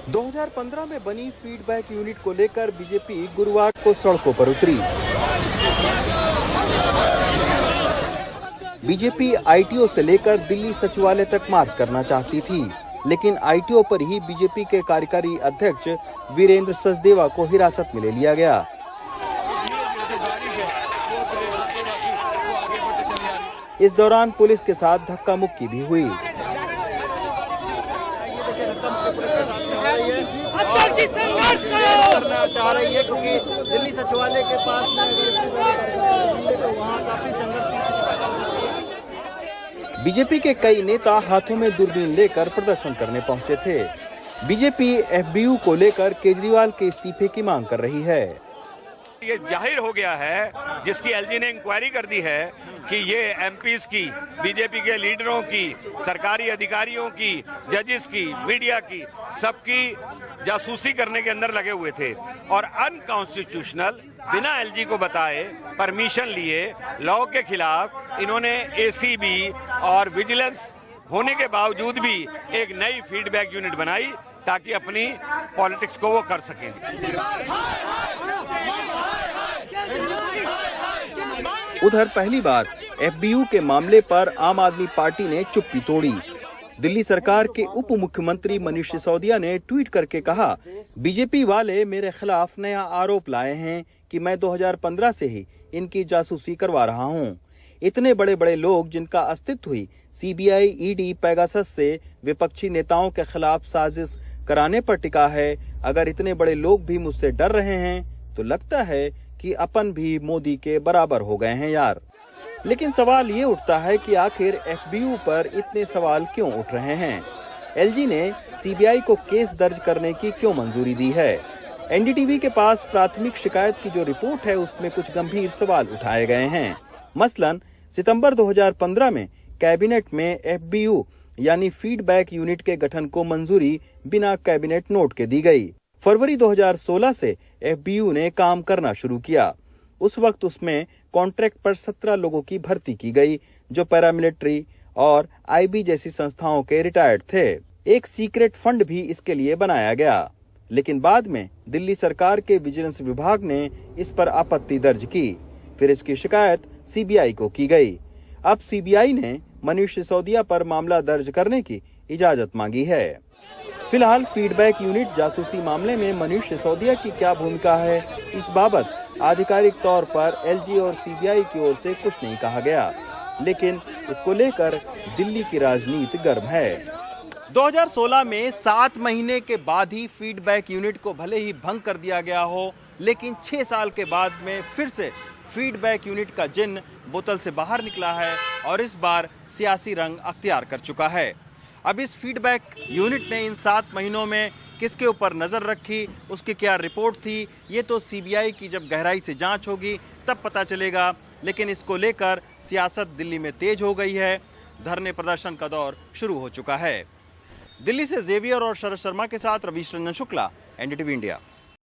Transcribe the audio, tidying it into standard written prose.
2015 में बनी feedback unit को लेकर बीजेपी गुरुवार को सड़कों पर उतरी। बीजेपी आईटीओ से लेकर दिल्ली सचिवालय तक मार्च करना चाहती थी, लेकिन आईटीओ पर ही बीजेपी के कार्यकारी अध्यक्ष वीरेंद्र सचदेवा को हिरासत में ले लिया गया। इस दौरान पुलिस के साथ धक्का मुक्की भी हुई। करना चाह रही है क्योंकि दिल्ली सचिवालय के पास तो वहाँ काफी संघर्ष। बीजेपी के कई नेता हाथों में दूरबीन लेकर प्रदर्शन करने पहुंचे थे। बीजेपी एफबीयू को लेकर केजरीवाल के इस्तीफे की मांग कर रही है। ये जाहिर हो गया है, जिसकी एलजी ने इंक्वायरी कर दी है कि ये एमपीज की, बीजेपी के लीडरों की, सरकारी अधिकारियों की, जजेस की, मीडिया की, सबकी जासूसी करने के अंदर लगे हुए थे और अनकॉन्स्टिट्यूशनल, बिना एलजी को बताए, परमिशन लिए, लॉ के खिलाफ इन्होंने एसीबी और विजिलेंस होने के बावजूद भी एक नई फीडबैक यूनिट बनाई ताकि अपनी पॉलिटिक्स को वो कर सकें। उधर पहली बार एफबीयू के मामले पर आम आदमी पार्टी ने चुप्पी तोड़ी। दिल्ली सरकार के उप मुख्यमंत्री मनीष सिसोदिया ने ट्वीट करके कहा, बीजेपी वाले मेरे खिलाफ नया आरोप लाए हैं कि मैं 2015 से ही इनकी जासूसी करवा रहा हूं। इतने बड़े बड़े लोग जिनका अस्तित्व ही सीबीआई, ईडी, पेगासस से विपक्षी नेताओं के खिलाफ साजिश कराने पर टिका है, अगर इतने बड़े लोग भी मुझसे डर रहे हैं तो लगता है कि अपन भी मोदी के बराबर हो गए हैं यार। लेकिन सवाल ये उठता है कि आखिर एफबीयू पर इतने सवाल क्यों उठ रहे हैं? एलजी ने सीबीआई को केस दर्ज करने की क्यों मंजूरी दी है? एनडीटीवी के पास प्राथमिक शिकायत की जो रिपोर्ट है उसमें कुछ गंभीर सवाल उठाए गए हैं। मसलन सितंबर 2015 में कैबिनेट में एफबीयू यानी फीडबैक यूनिट के गठन को मंजूरी बिना कैबिनेट नोट के दी गई। फरवरी 2016 से एफबीयू ने काम करना शुरू किया। उस वक्त उसमें कॉन्ट्रैक्ट पर 17 लोगों की भर्ती की गई जो पैरामिलिट्री और आईबी जैसी संस्थाओं के रिटायर्ड थे। एक सीक्रेट फंड भी इसके लिए बनाया गया, लेकिन बाद में दिल्ली सरकार के विजिलेंस विभाग ने इस पर आपत्ति दर्ज की। फिर इसकी शिकायत सीबीआई को की गई। अब सीबीआई ने मनीष सिसोदिया पर मामला दर्ज करने की इजाजत मांगी है। फिलहाल फीडबैक यूनिट जासूसी मामले में मनीष सिसोदिया की क्या भूमिका है, इस बाबत आधिकारिक तौर पर एलजी और सीबीआई की ओर से कुछ नहीं कहा गया, लेकिन इसको लेकर दिल्ली की राजनीति गर्म है। 2016 में 7 महीने के बाद ही फीडबैक यूनिट को भले ही भंग कर दिया गया हो, लेकिन 6 साल के बाद में फिर से फीडबैक यूनिट का जिन्न बोतल से बाहर निकला है और इस बार सियासी रंग अख्तियार कर चुका है। अब इस फीडबैक यूनिट ने इन 7 महीनों में किसके ऊपर नजर रखी, उसकी क्या रिपोर्ट थी, ये तो सीबीआई की जब गहराई से जांच होगी तब पता चलेगा। लेकिन इसको लेकर सियासत दिल्ली में तेज हो गई है। धरने प्रदर्शन का दौर शुरू हो चुका है। दिल्ली से जेवियर और शरद शर्मा के साथ रवीश रंजन शुक्ला, एनडीटीवी इंडिया।